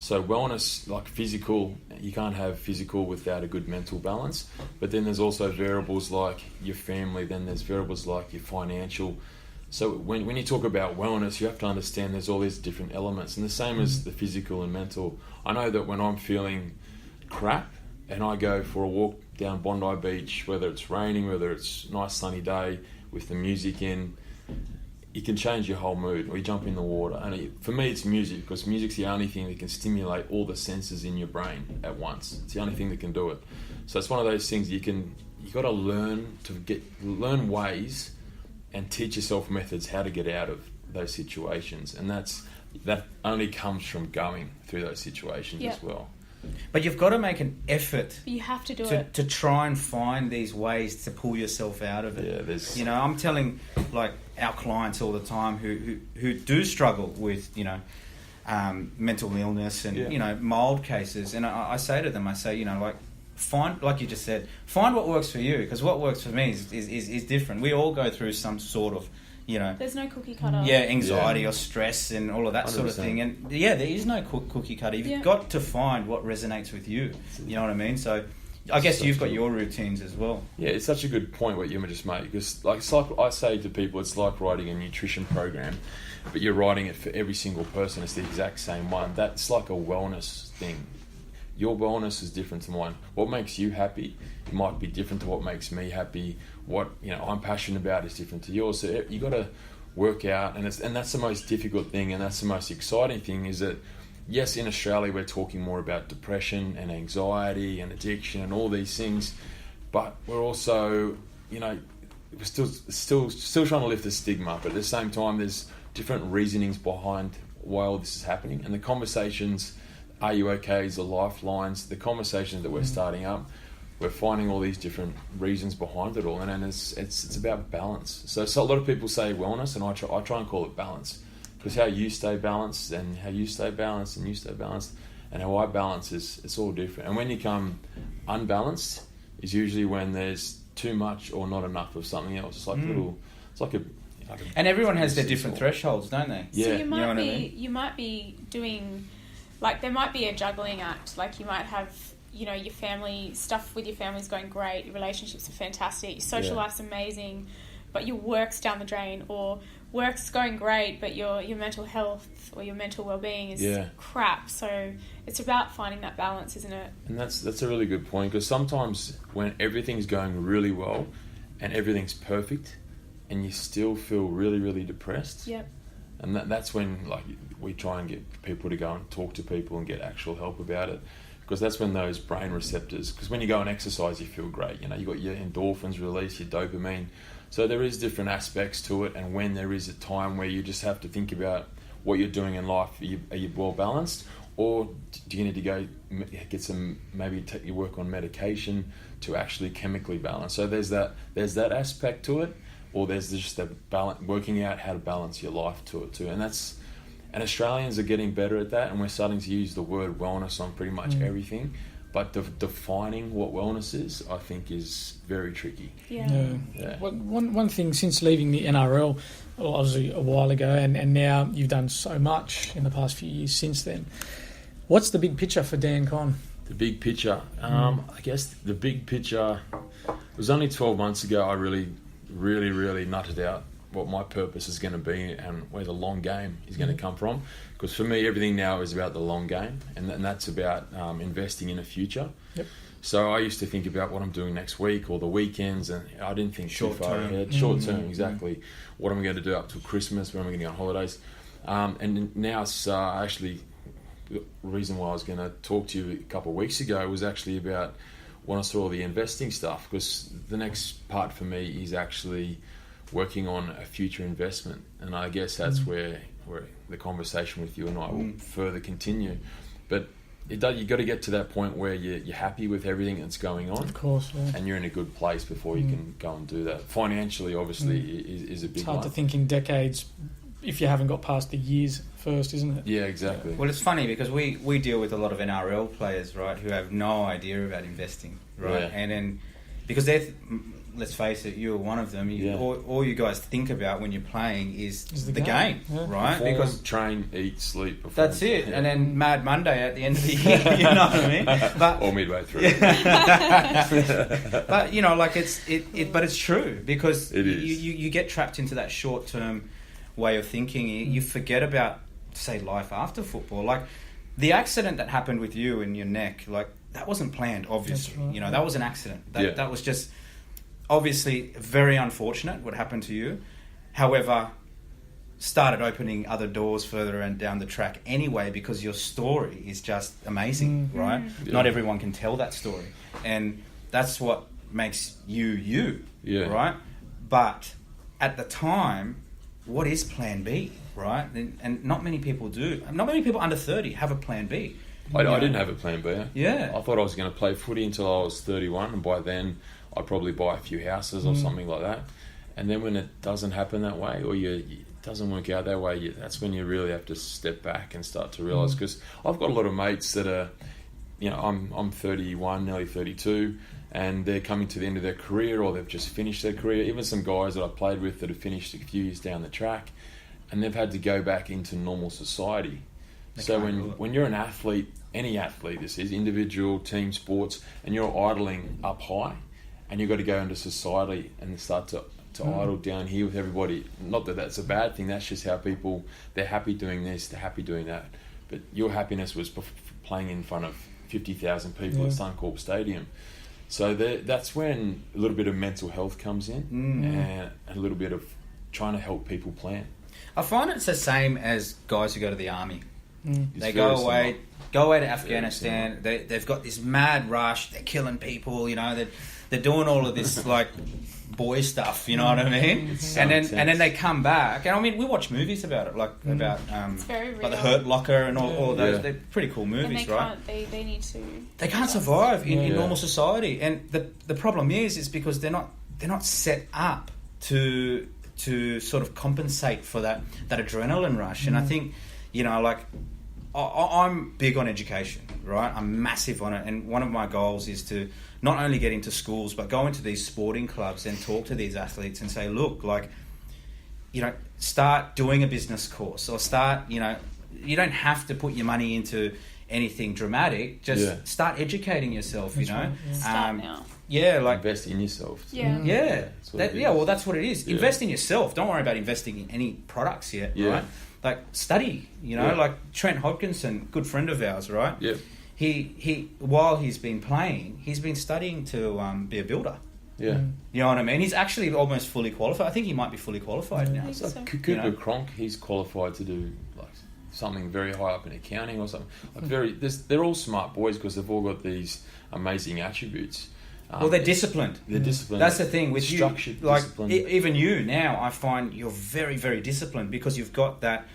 So wellness, like physical, you can't have physical without a good mental balance. But then there's also variables like your family, then there's variables like your financial. So when you talk about wellness, you have to understand there's all these different elements. And the same as the physical and mental. I know that when I'm feeling crap and I go for a walk down Bondi Beach, whether it's raining, whether it's a nice sunny day with the music in, it can change your whole mood. Or you jump in the water. And for me, it's music, because music's the only thing that can stimulate all the senses in your brain at once. It's the only thing that can do it. So it's one of those things you got to learn ways and teach yourself methods how to get out of those situations. And that only comes from going through those situations as well. But you've got to make an effort. You have to do it to try and find these ways to pull yourself out of it. Yeah, I'm telling like our clients all the time who do struggle with mental illness and mild cases, and I say to them, find, like you just said, find what works for you, because what works for me is different. We all go through some sort of there's no cookie cutter. Anxiety or stress and all of that 100%. Sort of thing. And there is no cookie cutter. You've got to find what resonates with you. You know what I mean? So I guess you've got your routines as well. Yeah, it's such a good point what you just made, because it's like I say to people, it's like writing a nutrition program, but you're writing it for every single person. It's the exact same one. That's like a wellness thing. Your wellness is different to mine. What makes you happy might be different to what makes me happy. What I'm passionate about is different to yours. So you got to work out, and that's the most difficult thing, and that's the most exciting thing. Is that yes, in Australia we're talking more about depression and anxiety and addiction and all these things, but we're also we're still trying to lift the stigma. But at the same time, there's different reasonings behind why all this is happening, and the conversations. Are you okay? Is the lifelines, the conversations that we're starting up, we're finding all these different reasons behind it all, and it's about balance. So a lot of people say wellness, and I try and call it balance, because how you stay balanced and how you stay balanced and you stay balanced and how I balance it's all different. And when you come unbalanced is usually when there's too much or not enough of something else. It's like a and everyone has their different thresholds, don't they? Yeah, so you might be doing. Like, there might be a juggling act. Like, you might have, your family, stuff with your family's going great, your relationships are fantastic, your social life's amazing, but your work's down the drain, or work's going great, but your mental health or your mental well-being is crap. So it's about finding that balance, isn't it? And that's a really good point, because sometimes when everything's going really well and everything's perfect and you still feel really, really depressed... Yep. And that's when we try and get people to go and talk to people and get actual help about it, because that's when those brain receptors, because when you go and exercise you feel great, you got your endorphins release, your dopamine, so there is different aspects to it. And when there is a time where you just have to think about what you're doing in life, are you well balanced, or do you need to go get some, maybe take your work on medication to actually chemically balance? So there's that aspect to it. Or there's just the balance, working out how to balance your life to it too, and Australians are getting better at that, and we're starting to use the word wellness on pretty much everything. But defining what wellness is, I think, is very tricky. Yeah. One thing, since leaving the NRL, obviously a while ago, and now you've done so much in the past few years since then. What's the big picture for Dan Conn? The big picture, I guess the big picture. It was only 12 months ago. I really nutted out what my purpose is going to be and where the long game is going to come from, because for me everything now is about the long game, and that's about investing in a future. So I used to think about what I'm doing next week or the weekends, and I didn't think too far ahead. Short term, exactly. What am I going to do up till Christmas? When am I going to go on holidays? And now it's actually the reason why I was going to talk to you a couple of weeks ago was actually about when I saw all the investing stuff, because the next part for me is actually working on a future investment, and I guess that's where the conversation with you and I will further continue. But you got to get to that point where you're happy with everything that's going on, of course, and you're in a good place before you can go and do that. Financially, obviously, is a big one. It's hard to think in decades if you haven't got past the years first, isn't it? Yeah, exactly. Well, it's funny because we deal with a lot of NRL players, right, who have no idea about investing, right? Yeah. And then because they're let's face it, you're one of them. Yeah. All you guys think about when you're playing is the game, Yeah. right? Perform, Because train, eat, sleep. Perform. that's it. Yeah. And then Mad Monday at the end of the year, you know what I mean? But, or midway through. but you know, like but it's true, because It is. you get trapped into that short term way of thinking. You forget about, say, life after football. Like the accident that happened with you in your neck, like that wasn't planned, obviously. That's right. You know, that was an accident. Yeah. That was just obviously very unfortunate what happened to you. However, started opening other doors further and down the track anyway, because your story is just amazing, right? Yeah. Not everyone can tell that story, and that's what makes you, Yeah. right? But at the time, what is plan B, right? And not many people do. Not many people under 30 have a plan B. I didn't have a plan B. Yeah. I thought I was going to play footy until I was 31, and by then I'd probably buy a few houses or something like that. And then when it doesn't happen that way, or it doesn't work out that way, that's when you really have to step back and start to realise. Because I've got a lot of mates that are, you know, I'm 31, nearly 32, and they're coming to the end of their career, or they've just finished their career. Even some guys that I played with that have finished a few years down the track, and they've had to go back into normal society. So when you're an athlete, any athlete, this is individual, team sports, and you're idling up high, and you've got to go into society and start to idle down here with everybody. Not that that's a bad thing. That's just how people, they're happy doing this, they're happy doing that. But your happiness was playing in front of 50,000 people at Suncorp Stadium. So that's when a little bit of mental health comes in, and a little bit of trying to help people plan. I find it's the same as guys who go to the army. They It's go very away to Afghanistan. They've got this mad rush. They're killing people. You know, they're doing all of this like boy stuff. You know what I mean? And then they come back. And I mean, we watch movies about it, about It's very real. like the Hurt Locker and all of those. Yeah. They're pretty cool movies, And they right? can't. They need to. They can't survive in Yeah. normal society, and the problem is because they're not set up to sort of compensate for that adrenaline rush. And I think, you know, like I'm big on education, right? I'm massive on it, and one of my goals is to not only get into schools but go into these sporting clubs and talk to these athletes and say, look, like, you know, start doing a business course, or start, you know, you don't have to put your money into anything dramatic. Just start educating yourself. That's you know, right, Start now. yeah, like Invest in yourself. Yeah. yeah, That's what it is. well, that's what it is. Yeah. Invest in yourself. Don't worry about investing in any products yet, Yeah. right? Like study, you know, Yeah. like Trent Hodgkinson, good friend of ours, right? Yep. He while he's been playing, he's been studying to be a builder. Yeah. You know what I mean? He's actually almost fully qualified. I think he might be fully qualified now. It's like So- Cooper You know. Cronk, he's qualified to do like something very high up in accounting or something. Like they're all smart boys because they've all got these amazing attributes. Well, they're disciplined. They're disciplined. That's the thing with structured, you. Like disciplined. even you now, I find you're very, very disciplined because you've got that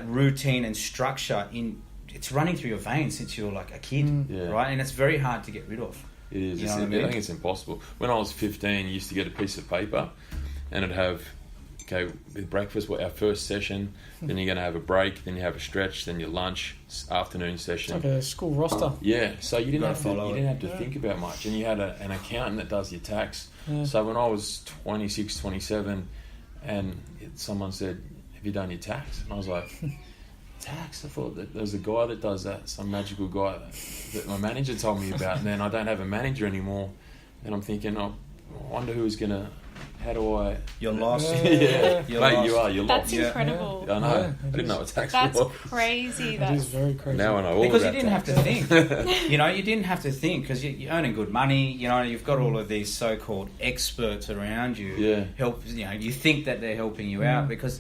routine and structure in. It's running through your veins since you're like a kid, Yeah. right? And it's very hard to get rid of. It is. You know I what I mean? think it's impossible. When I was 15, you used to get a piece of paper and it'd have, okay, with breakfast, our first session, then you're going to have a break, then you have a stretch, then your lunch, afternoon session. It's like a school roster. Yeah, so you didn't Gotta have follow to. You it. didn't have to think about much, and you had an accountant that does your tax. Yeah. So when I was 26, 27, and someone said, "Have you done your tax?" and I was like, "Tax?" I thought that there's a guy that does that, some magical guy that my manager told me about, and then I don't have a manager anymore, and I'm thinking, oh, I wonder who's gonna. How do I? You're lost. Yeah, You're mate, lost. you are. You're That's lost. incredible. I know. Yeah, I it didn't is. know what tax That's was. crazy. It is very crazy. Now I know all Because you about didn't have tax. to think. You know, you didn't have to think because you're earning good money. You know, you've got all of these so-called experts around you. Yeah. Help. You know, you think that they're helping you out because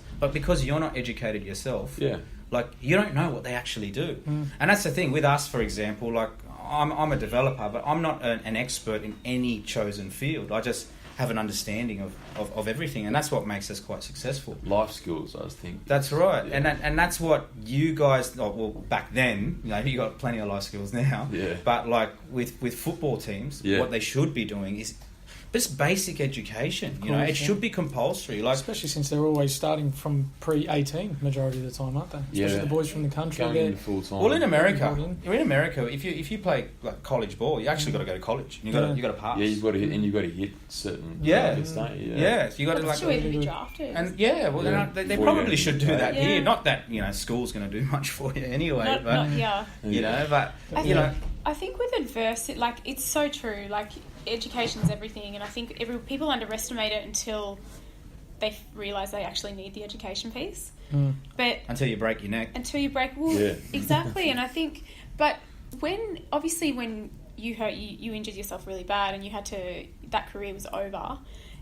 you're not educated yourself. Yeah. Like you don't know what they actually do. And that's the thing with us, for example. Like I'm a developer, but I'm not an expert in any chosen field. I just have an understanding of everything, and that's what makes us quite successful. Life skills, I think. That's right, Yeah. and that's what you guys. Well, back then, you know, you got plenty of life skills now. Yeah. But like with football teams, Yeah. what they should be doing is it's basic education. You know, it should be compulsory. Like, especially since they're always starting from pre-18 majority of the time, aren't they? Especially the boys from the country. Going into full time. Well, in America, if you play like college ball, you actually got to go to college. You got to pass. Yeah, you've got to hit, and you've got to hit certain targets, don't you? So you got to like even be drafted. And they probably should do that here. Not that school's going to do much for you anyway. I think with adversity, like, it's so true. Like, education's everything, and I think people underestimate it until they realise they actually need the education piece. But until you break your neck. Exactly. And I think, but when you hurt, you injured yourself really bad, and that career was over,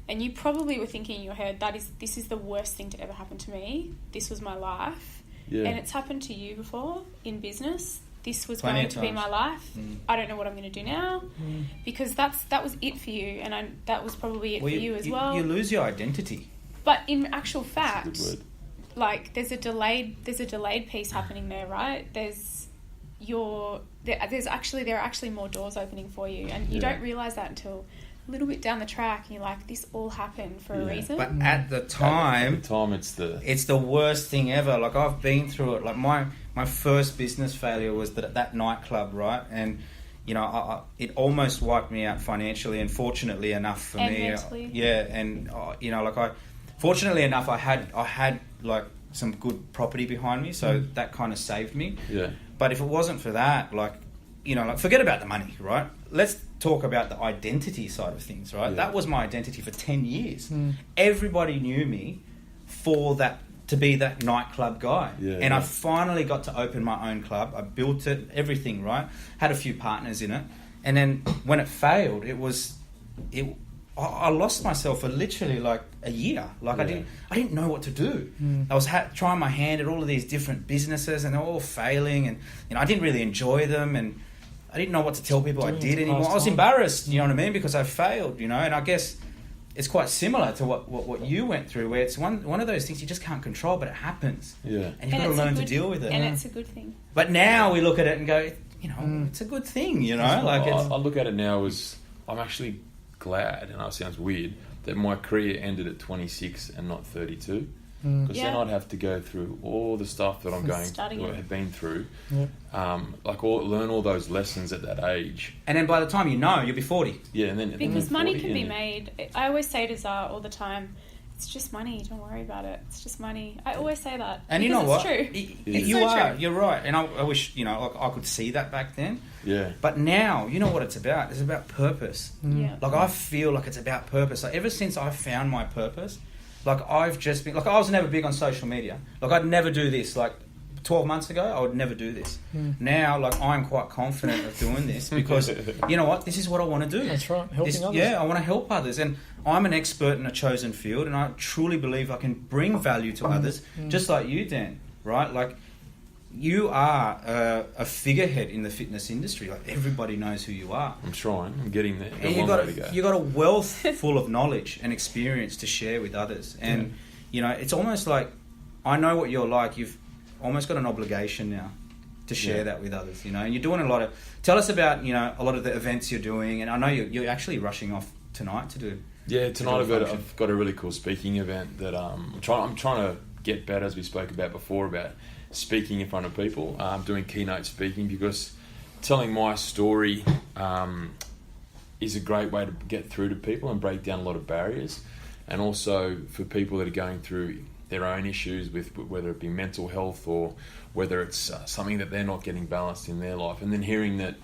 and you probably were thinking in your head, this is the worst thing to ever happen to me. This was my life, and it's happened to you before in business. This was going to be my life. I don't know what I'm going to do now, because that was it for you, and that was probably it for you as well. You lose your identity. But in actual fact, like, there are piece happening there, right? There are actually more doors opening for you, and you don't realise that until a little bit down the track, and you're like, this all happened for a reason. But at the time, it's the worst thing ever. Like, I've been through it. Like, my first business failure was that nightclub, right? And it almost wiped me out financially, and fortunately enough for me, fortunately enough, I had like some good property behind me, so that kind of saved me. Yeah. But if it wasn't for that, forget about the money, right? Let's talk about the identity side of things, right? Yeah. That was my identity for 10 years. Everybody knew me to be that nightclub guy. And I finally got to open my own club. I built it, everything, right? Had a few partners in it. And then when it failed, I lost myself for literally like a year. Like, I didn't know what to do. I was trying my hand at all of these different businesses, and they were all failing, and I didn't really enjoy them, and I didn't know what to tell people I did anymore. I was embarrassed, you know what I mean, because I failed, and I guess it's quite similar to what you went through, where it's one of those things you just can't control, but it happens. Yeah. And you've got to learn to deal with it. And it's a good thing. But now we look at it and go, it's a good thing, I look at it now as, I'm actually glad, and it sounds weird, that my career ended at 26 and not 32. Because then I'd have to go through all the stuff that have been through, learn all those lessons at that age. And then by the time you'll be 40. Yeah, and then because money can be made. I always say to Zara all the time, it's just money. Don't worry about it. It's just money. I always say that. And you know what? It's true. You're right. And I wish I could see that back then. Yeah. But now, you know what it's about? It's about purpose. Yeah. Like, I feel like it's about purpose. Like, ever since I found my purpose. Like, I've just been... Like, I was never big on social media. Like, I'd never do this. Like, 12 months ago, I would never do this. Now, like, I'm quite confident of doing this because, you know what? This is what I want to do. That's right. Helping others. Yeah, I want to help others. And I'm an expert in a chosen field, and I truly believe I can bring value to others, just like you, Dan, right? Like, you are a figurehead in the fitness industry. Like, everybody knows who you are. I'm trying. I'm getting there. And you've got a wealth full of knowledge and experience to share with others. And, it's almost like, I know what you're like. You've almost got an obligation now to share that with others, And you're doing a lot of... Tell us about, a lot of the events you're doing. And I know you're actually rushing off tonight to do... Yeah, tonight I've got a really cool speaking event that I'm trying to get better, as we spoke about before, about speaking in front of people. I'm doing keynote speaking because telling my story is a great way to get through to people and break down a lot of barriers, and also for people that are going through their own issues with whether it be mental health or whether it's something that they're not getting balanced in their life, and then hearing that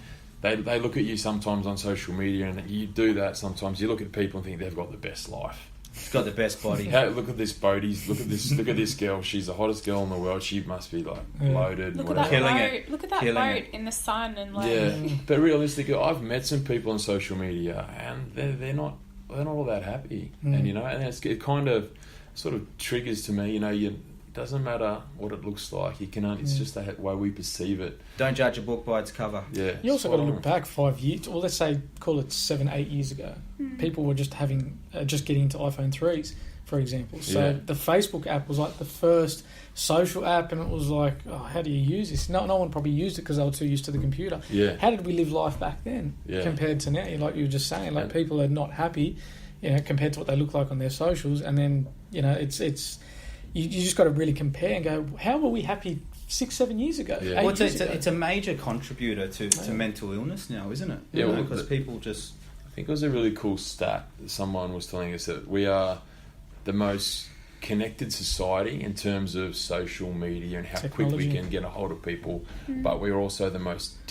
they look at you sometimes on social media, and you do that sometimes. You look at people and think they've got the best life. She's got the best body. Hey, look at this Bodie's. Look at this girl. She's the hottest girl in the world. She must be like loaded. Look at that boat. Look at that boat in the sun and like. Yeah, but realistically, I've met some people on social media, and they're not all that happy. And and it kind of sort of triggers to me. It doesn't matter what it looks like. You can. It's just the way we perceive it. Don't judge a book by its cover. Yeah. You also got to look back 5 years, or let's say call it 7-8 years ago. People were just getting into iPhone 3s. for example. So the Facebook app was like the first social app, and it was like, oh, how do you use this? No one probably used it because they were too used to the computer. Yeah. How did we live life back then compared to now? Like you were just saying, like people are not happy, compared to what they look like on their socials, and then it's you just got to really compare and go, how were we happy 6-7 years ago? Yeah. Well, it's a major contributor to mental illness now, isn't it? Yeah, because people just. I think it was a really cool stat that someone was telling us that we are the most connected society in terms of social media and how quick we can get a hold of people, but we're also the most